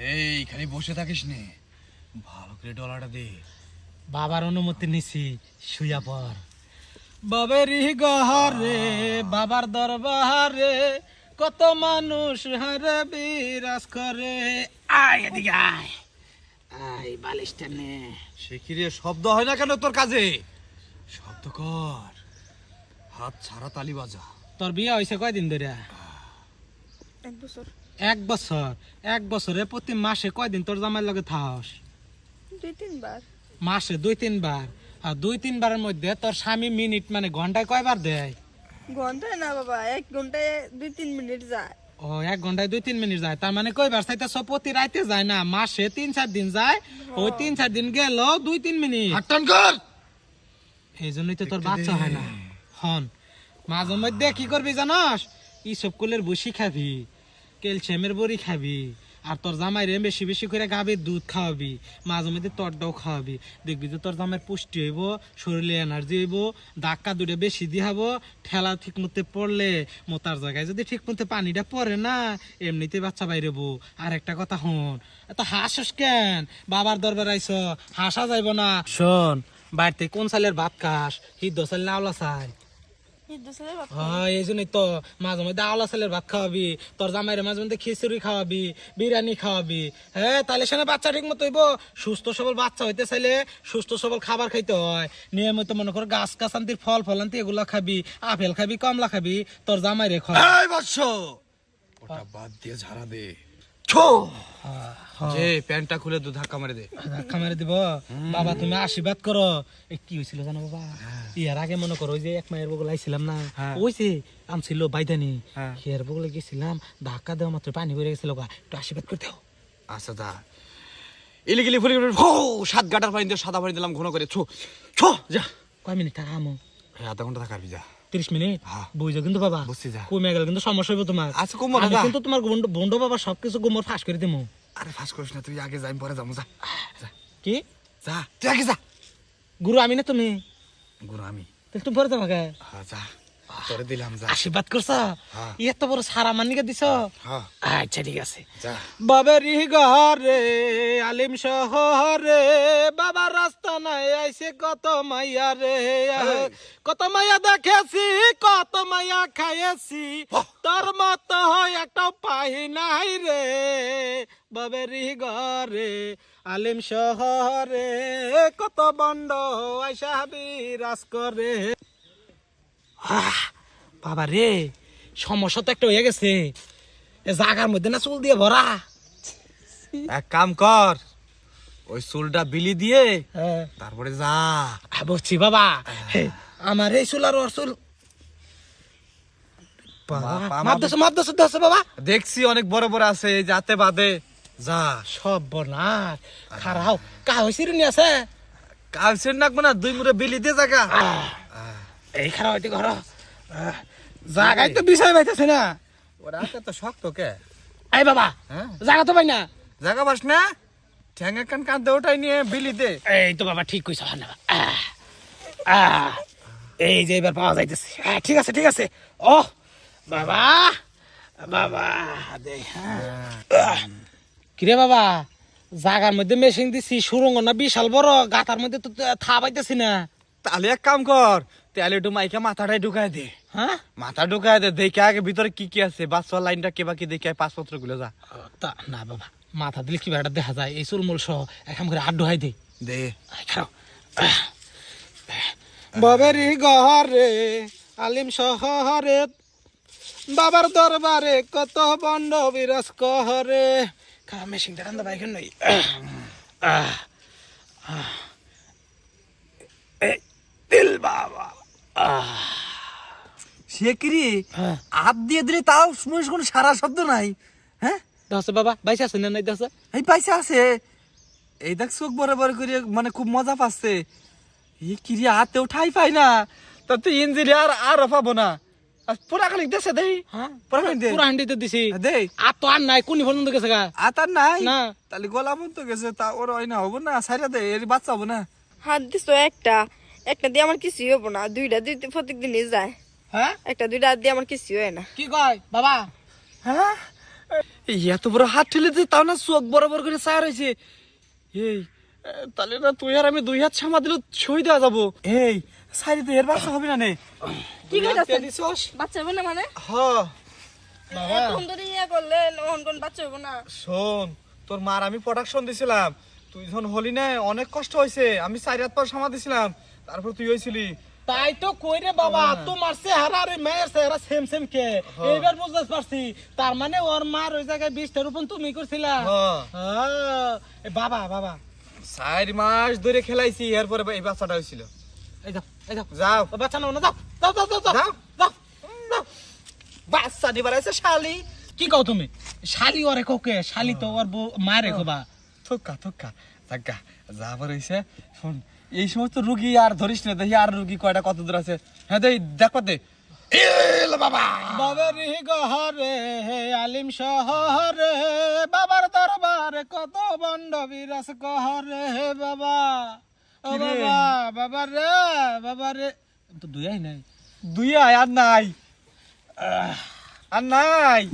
এইখানে বসে থাকিস নে, ভালো করে ডলাটা দে। বাবার অনুমতি নিছি, শুয়া পর। বাবেরই গহরে বাবার দরবারে কত মানুষ হারে বিরাজ করে। আয় এদিকে আয়, আয় বালিশটা নে। সে কি রে, শব্দ হয় না কেন তোর কাজে? শব্দ কর, হাত ছাড়া তালি বাজা। তোর বিয়ে হয়েছে কয়দিন ধরে? 1 বছর। 1 বছর। 1 বছরে প্রতি মাসে কয়দিন তোর জামাইয়ের লগে থাকস? 2-3 বার। মাসে 2-3 বার। আর 2-3 বারের মধ্যে তোর স্বামী মিনিট মানে ঘন্টায় কয়বার দেয়? ঘন্টায় না বাবা, 1 ঘন্টায় 2-3 মিনিট যায়। ও 1 ঘন্টায় 2-3 মিনিট যায়, তার মানে কয়বার চাইতেছ? প্রতি রাইতে যায় না, মাসে 3-4 দিন যায়। ওই 3-4 দিন গেল 2-3 মিনিট। হাট্টান কর। এই জন্যই তো তোর বাচ্চা হয় না। হন মাঝে মধ্যে কি করবি জানস? ইসব কুলের বসি খাবি, ক্যালসিয়ামের বড়ি খাবি, আর তোর জামাইরে বেশি বেশি করে গাভীর দুধ খাওয়াবি, মাঝে মধ্যে তরটাও খাওয়াবি। দেখবি যে তোর জামাইয়ের পুষ্টি হইব, শরীরে এনার্জি হইব, ধাক্কা দুটো বেশি দিহাব। ঠেলা ঠিক মতো পড়লে মোতার জায়গায় যদি ঠিক মতো পানিটা পড়ে না, এমনিতে বাচ্চা বাইরেবো। আর একটা কথা হন, এত হাসস কেন? বাবার দরবার আইস, হাসা যাইব না। শোন, বাড়িতে কোন চালের ভাত খাস? হিদ্ধ চাল না আওলা চাল? হ্যাঁ, এই জন্যই তো মাঝে মধ্যে আওলা চালের ভাত খাওয়াবি, তোর জামাইরে মাঝে মধ্যে খিচুড়ি খাওয়াবি, বিরিয়ানি খাওয়াবি। হ্যাঁ, তাহলে সেখানে বাচ্চা ঠিক মতো হইব। সুস্থ সবল বাচ্চা হইতে চাইলে সুস্থ সবল খাবার খাইতে হয়। নিয়মিত মনে কর গাছ গাছান্তির ফল ফলান্তি এগুলা খাবি, আপেল খাবি, কমলা খাবি, তোর জামাইরে খাওয়া। এই বৎস, ওটা বাদ দিয়ে ঝাড়া দে। ছো যে প্যান্টটা খুলে দু ধাক্কা মারে দে। ধাক্কা মেরে দিব। বাবা তুমি আশীর্বাদ করো। কি হয়েছিল জানো বাবা? ইয়ার আগে মনে করো ওই যে 1 মায়ের বগল আইছিলাম না, ওই যে আনছিল বাইদানি, হের বগলে গেছিলাম, ধাক্কা দেওয়া মাত্র পানি পড়ে গেছিল। একটু আশীর্বাদ করে দাও। আচ্ছা দা, ইলিগিলি ফুলি ফো 7 গাটার পানি দিয়ে সাদা পানি দিলাম ঘন করে। ছো ছো যা। কয় মিনিট থাকা আমো? আধা ঘন্টা থাকাবি যা। 30 মিনিট? হ্যাঁ। বুঝছো কিন্তু বাবা, বুঝছি যা। কমে গেল কিন্তু সমস্যা হইব তোমার। আচ্ছা কমবো আমি না। কিন্তু তোমার বন্ধু বাবা সবকিছু গোমর ফাঁস করে দেবো। আরে ফাঁস করিস না, তুই আগে যাই পরে যাবো। যা যা কি যা, তুই আগে যা। গুরু আমি না তুমি? গুরু আমি। তাহলে তুমি পরে যাবা কে? হ্যাঁ যা, তোরে দিলাম যা। আশীর্বাদ করছ? হ্যাঁ। এত বড় সারা মানিকে দিছ? হ্যাঁ আচ্ছা ঠিক আছে। যা। বাবেরি ঘরে আলিম শহরে বাবার রাস্তা নাই আইছে কত মাইয়া রে। কত মাইয়া দেখেছি, কত মাইয়া খাইয়েছি, তোর মত হয় একটা পাই নাই রে। বাবেরি ঘরে আলিম শহরে কত বন্ড আইসা বিরাজ করে। বাবা রে, সমস্যা তো একটা হয়ে গেছে। জাগার মধ্যে না চুল দিয়ে ভরা। এক কাম কর, ওই চুলটা বিলি দিয়ে হ্যাঁ, তারপরে যা। বুঝছি বাবা। আমার এই চুল আর ওর চুল মাপ দশ বাবা। দেখছি অনেক বড় বড় আছে, যাতে বাদে যা। সব বনার খারাও কা হয়েছে নি আছে। কালসের নাকবো না, 2 মুড়ে বিলি দিয়ে জায়গা। এই খারাপ হইতে ঘর জাগাই তো বিষয় পাইতেছে না। ওরা তো শক্ত কে। এই বাবা, হ্যাঁ জাগা তো পাই না। জায়গা পাস না, ঠ্যাঙ্গা কান কাঁদে ওটাই নিয়ে বিলি দে। এই তো বাবা ঠিক কইছ। এই যে এবার পাওয়া যাইতেছে। ঠিক আছে ঠিক আছে। ও বাবা, বাবা কিরে বাবা, জাগার মধ্যে মেশিন দিছি, সুরঙ্গ না বিশাল বড়, গাতার মধ্যে তো থা পাইতেছি না। তাহলে এক কাম কর, তাহলে একটু মাইকে মাথাটাই ঢুকায় দে। হ্যাঁ, মাথা ঢুকায় দে, দেখে আগে ভিতরে কি কি আছে, বাচ্চা লাইনটা কে বাকি দেখে পাসপত্র গুলো যা। তা না বাবা, মাথা দিলে কি বেটা দেখা যায়? এই চুলমুল সহ এখন করে হাত ঢুকাই দে। দে বাবেরি ঘরে আলিম শহরে বাবার দরবারে কত বন্ড বিরাজ করে। খা মেশিনটা রান্দা বাইকের নই। দিল বাবা। সে কিরি হাত দিয়ে দিলে তাও শুনিস কোনো সারা শব্দ নাই। হ্যাঁ দাসে বাবা, বাইসে আছে না নাই দাসে? এই পয়সা আছে, এই দেখ চোখ বড় বড় করে, মানে খুব মজা পাচ্ছে। এই কিরি হাতেও ঠাই পাই না, তা তুই ইঞ্জিনিয়ার আর পাবো না। পুরা খালি দেশে দেই। হ্যাঁ, পুরা খালি দে। পুরা হান্ডিতে দিছি। দে আর তো আর নাই, কোনি পর্যন্ত গেছে গা? আতার নাই না। তাহলে গলা বন্ধ গেছে, তা ওর হয় না, হবো না, সাইরা দে, এর বাচ্চা হবো না। হাত দিছো একটা, একটা দিয়ে আমার কিছুই হবো না। দুইটা প্রত্যেক দিনই যায়। হ্যাঁ, একটা দুইটা হাত দিয়ে আমার কিছুই হয় না। কি কয় বাবা? হ্যাঁ এই এত বড় হাত ঠেলে দিয়ে তাও না চোখ বরাবর করে চায় রয়েছে। এই তাহলে না তুই আর আমি 2 হাত সামা দিল সই দেওয়া যাবো। এই সাইডে তো এর বাচ্চা হবে না নে। কি কইতাছেন বাচ্চা হবে না মানে হ্যাঁ এত ধরে ইয়া করলে কোন বাচ্চা হবে না? শোন, তোর মার আমি প্রোডাকশন দিছিলাম, তুই যখন হলি না অনেক কষ্ট হয়েছে, আমি 4 রাত পর সামা দিছিলাম, তারপর তুই হয়েছিলি। তাই তো কই রে বাবা, তোমার চেহারা আর মেয়ের চেহারা সেম সেম কে, এইবার বুঝতে পারছি। তার মানে ওর মার ওই জায়গায় 20টা রোপণ তুমি করছিলা। বাবা বাবা 4 মাস ধরে খেলাইছি, এরপরে এই বাচ্চাটা হয়েছিল। এই যাও এই যাও যাও ও বাচ্চা নাও না, যাও যাও যাও যাও যাও যাও। বাচ্চা দিবার আছে শালি। কি কও তুমি? শালি ওরে কোকে, শালি তো ওর মারে কোবা। থোকা থোকা জাগা যাবার হইছে। শোন, এই সমস্ত রুগী আর ধরিস না, দেখি আর রুগী কয়টা কত দূর আছে। হ্যাঁ দেই দেখো দে। বাবা বাবার গহরে হে আলিম শহরে, বাবার দরবারে কত বন্ড বিরাস কহরে হে বাবা। ও কি রে? বাবা বাবা রে বাবা রে, তো দুই নাই। 2 আয় আর নাই, আর নাই।